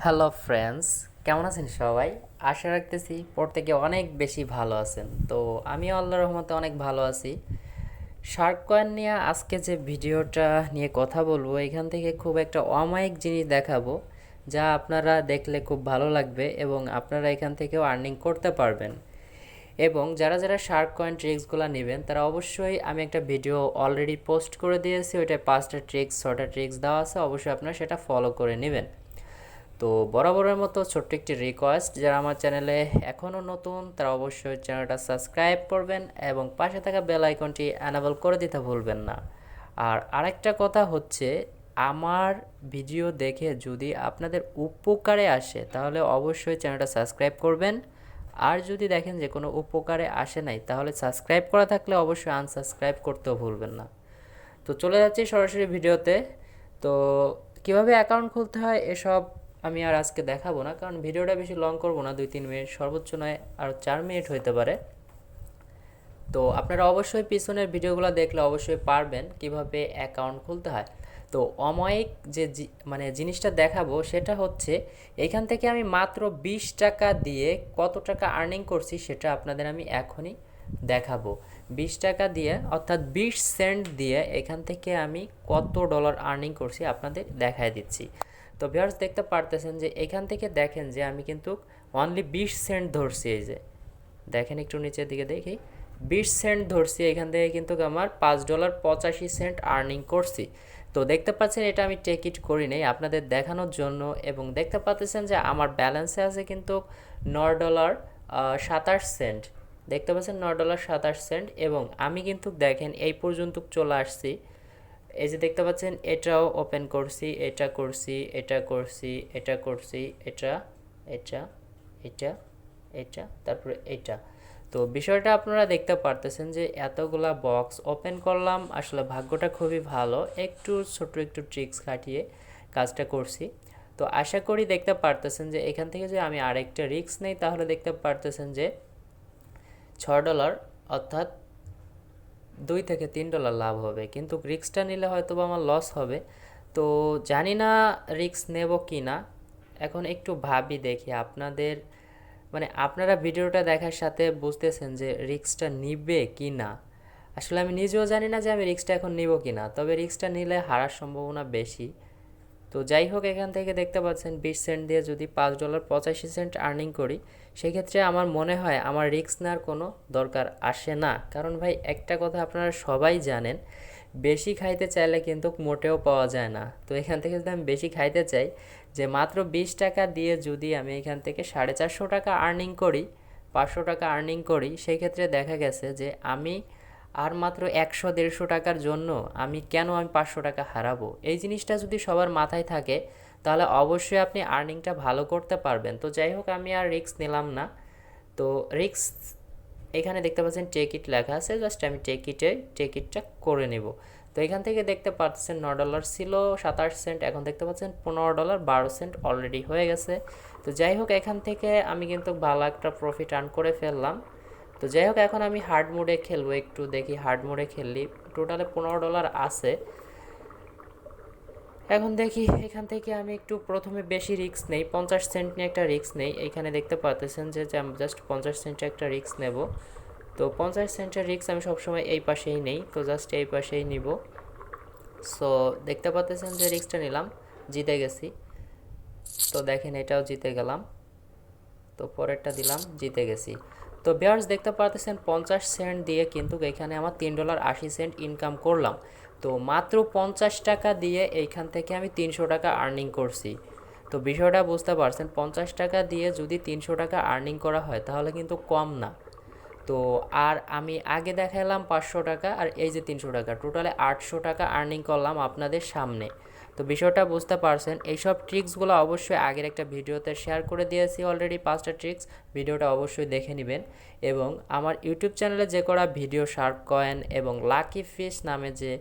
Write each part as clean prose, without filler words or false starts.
Hello friends, কেমন আছেন সবাই? আশা রাখতেছি প্রত্যেকে অনেক বেশি ভালো আছেন। তো আমিও আল্লাহর রহমতে অনেক ভালো আছি। শার্ক কয়েন নিয়ে আজকে যে ভিডিওটা নিয়ে কথা বলবো, এখান থেকে খুব একটা অমায়িক জিনিস দেখাবো, যা আপনারা দেখলে খুব ভালো লাগবে এবং আপনারা এখান থেকেও আর্নিং করতে পারবেন। এবং যারা যারা শার্ক কয়েন ট্রিক্সগুলো নেবেন তারা অবশ্যই, আমি একটা ভিডিও অলরেডি পোস্ট করে দিয়েছি, ওইটায় 5টা ট্রিক্স 6টা ট্রিক্স দেওয়া আছে, অবশ্যই আপনারা সেটা ফলো করে নেবেন। তো বরাবরের মতো ছোট্ট একটি রিকোয়েস্ট, যারা আমার চ্যানেলে এখনও নতুন তারা অবশ্যই চ্যানেলটা সাবস্ক্রাইব করবেন এবং পাশে থাকা বেল আইকনটি অ্যানাবল করে দিতে ভুলবেন না। আর আরেকটা কথা হচ্ছে, আমার ভিডিও দেখে যদি আপনাদের উপকারে আসে তাহলে অবশ্যই চ্যানেলটা সাবস্ক্রাইব করবেন। আর যদি দেখেন যে কোনো উপকারে আসে নাই, তাহলে সাবস্ক্রাইব করা থাকলে অবশ্যই আনসাবস্ক্রাইব করতেও ভুলবেন না। তো চলে যাচ্ছি সরাসরি ভিডিওতে। তো কিভাবে অ্যাকাউন্ট খুলতে হয় এসব আমি আর আজকে দেখাবো না, কারণ ভিডিওটা বেশি লং করবো না, 2-3 মিনিট, সর্বোচ্চ নয় আর 4 মিনিট হইতে পারে। তো আপনারা অবশ্যই পিছনের ভিডিওগুলো দেখলে অবশ্যই পারবেন কিভাবে অ্যাকাউন্ট খুলতে হয়। তো অমায়িক যে মানে জিনিসটা দেখাবো সেটা হচ্ছে, এখান থেকে আমি মাত্র 20 টাকা দিয়ে কত টাকা আর্নিং করছি সেটা আপনাদের আমি এখনই দেখাবো। 20 টাকা দিয়ে, অর্থাৎ 20 সেন্ট দিয়ে এখান থেকে আমি কত ডলার আর্নিং করছি আপনাদের দেখায় দিচ্ছি। তো ভিউয়ার্স, দেখতে পারতেছেন যে এখান থেকে দেখেন যে আমি কিন্তু অনলি 20 সেন্ট ধরছি। এই যে দেখেন, একটু নিচের দিকে দেখি, 20 সেন্ট ধরছি, এখান থেকে কিন্তু আমার $5.85 আর্নিং করছি। তো দেখতে পাচ্ছেন এটা আমি টেক ইট করি নাই আপনাদের দেখানোর জন্য, এবং দেখতে পাচ্ছেন যে আমার ব্যালেন্সে আছে কিন্তু $9.27। দেখতে পাচ্ছেন $9.27, এবং আমি কিন্তু দেখেন এই পর্যন্ত চলে আসছি। এই যে দেখতে পাচ্ছেন, এটাও ওপেন করছি, এটা করছি, এটা করছি, এটা করছি, এটা, এটা, এটা, এটা, তারপরে এটা। তো বিষয়টা আপনারা দেখতে পারতেছেন যে এতগুলা বক্স ওপেন করলাম, আসলে ভাগ্যটা খুবই ভালো, একটু ছোট একটু ট্রিক্স খাটিয়ে কাজটা করছি। তো আশা করি দেখতে পারতেছেন যে এখান থেকে যে আমি আরেকটা রিস্ক নেই, তাহলে দেখতে পারতেছেন যে $6, অর্থাৎ $2 থেকে $3 লাভ হবে, কিন্তু রিস্কটা নিলে হয়তো বা আমার লস হবে। তো জানি না রিস্ক নেব কি না। এখন একটু ভাবি দেখি, আপনাদের মানে আপনারা ভিডিওটা দেখার সাথে বুঝতেছেন যে রিস্কটা নিবে কি না। আসলে আমি নিজেও জানি না যে আমি রিস্কটা এখন নিব কি না, তবে রিস্কটা নিলে হারার সম্ভাবনা বেশি। তো যাই হোক, এখান থেকে দেখতে পাচ্ছেন 20 সেন্ট দিয়ে যদি $5.85 আর্নিং করি, সেক্ষেত্রে আমার মনে হয় আমার রিস্ক নেওয়ার কোনো দরকার আসে না। কারণ ভাই, একটা কথা আপনারা সবাই জানেন, বেশি খাইতে চাইলে কিন্তু মোটেও পাওয়া যায় না। তো এখান থেকে যদি আমি বেশি খাইতে চাই, যে মাত্র 20 টাকা দিয়ে যদি আমি এখান থেকে 450 টাকা আর্নিং করি, 500 টাকা আর্নিং করি, সেই ক্ষেত্রে দেখা গেছে যে আমি আর মাত্র 100-150 টাকার জন্য আমি 500 টাকা হারাবো। এই জিনিসটা যদি সবার মাথায় থাকে, তাহলে অবশ্যই আপনি আর্নিংটা ভালো করতে পারবেন। তো যাই হোক, আমি আর রিস্ক নিলাম না। তো রিস্ক, এখানে দেখতে পাচ্ছেন টেক ইট লেখা আছে, জাস্ট আমি টেক ইটটা করে নেব। তো এখান থেকে দেখতে পাচ্ছেন $9 ছিল 27 সেন্ট, এখন দেখতে পাচ্ছেন $15.12 অলরেডি হয়ে গেছে। তো যাই হোক, এখান থেকে আমি কিন্তু ভালো একটা প্রফিট আর্ন করে ফেললাম। তো যাই হোক, এখন আমি হার্ড মোডে খেলবো, একটু দেখি হার্ড মোডে খেললি টোটালে $15 আছে। এখন দেখি এখান থেকে আমি একটু প্রথমে বেশি রিস্ক নেই, 50 সেন্ট নিয়ে একটা রিস্ক নেই। এখানে দেখতে পাচ্ছেন যে আমি জাস্ট 50 সেন্টে একটা রিস্ক নেব। তো 50 সেন্টের রিস্ক আমি সবসময় এই পাশেই নেই, তো জাস্ট এই পাশেই নিব। সো দেখতে পাচ্ছেন যে রিস্কটা নিলাম, জিতে গেছি। তো দেখেন এটাও জিতে গেলাম, তো পরেরটা দিলাম, জিতে গেছি। তো ভিউয়ার্স, দেখতে পারতেছেন 50 সেন্ট দিয়ে কিন্তু এখানে আমার $3.80 ইনকাম করলাম। তো মাত্র 50 টাকা দিয়ে এইখান থেকে আমি 300 টাকা আর্নিং করছি। তো বিষয়টা বুঝতে পারছেন, 50 টাকা দিয়ে যদি 300 টাকা আর্নিং করা হয় তাহলে কিন্তু কম না। তো আর আমি আগে দেখালাম 500 টাকা, আর এই যে 300 টাকা, টোটালে 800 টাকা আর্নিং করলাম আপনাদের সামনে। তো বিষয়টা বুঝতে পারছেন। এইসব ট্রিক্সগুলো অবশ্যই আগের একটা ভিডিওতে শেয়ার করে দিয়েছি অলরেডি, 5টা ট্রিক্স, ভিডিওটা অবশ্যই দেখে নেবেন। এবং আমার ইউটিউব চ্যানেলে যে করা ভিডিও, শার্ক কয়েন এবং লাকি ফিশ নামে যে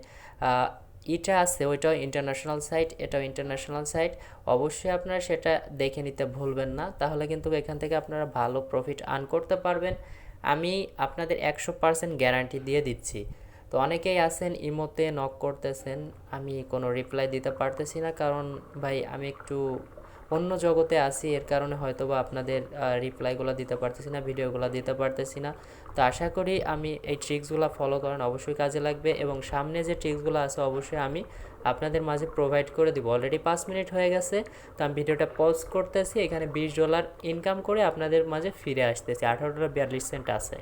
এটা আছে, ওইটাও ইন্টারন্যাশনাল সাইট, এটাও ইন্টারন্যাশনাল সাইট, অবশ্যই আপনারা সেটা দেখে নিতে ভুলবেন না, তাহলে কিন্তু এখান থেকে আপনারা ভালো প্রফিট আর্ন করতে পারবেন। আমি আপনাদের 100% গ্যারান্টি দিয়ে দিচ্ছি। তো অনেকেই আছেন ইমোতে নক করতেছেন, আমি কোনো রিপ্লাই দিতে পারতেছি না, কারণ ভাই আমি একটু অন্য জগতে আছি, এর কারণে হয়তো বা আপনাদের রিপ্লাইগুলো দিতে পারতেছি না, ভিডিওগুলো দিতে পারতেছি না। তো আশা করি আমি এই ট্রিক্সগুলো ফলো করেন, অবশ্যই কাজে লাগবে এবং সামনে যে ট্রিক্সগুলো আছে অবশ্যই আমি আপনাদের মাঝে প্রোভাইড করে দিব। অলরেডি 5 মিনিট হয়ে গেছে, তো আমি ভিডিওটা পজ করতেছি, এখানে $20 ইনকাম করে আপনাদের মাঝে ফিরে আসতেছি, $18.42 আছে।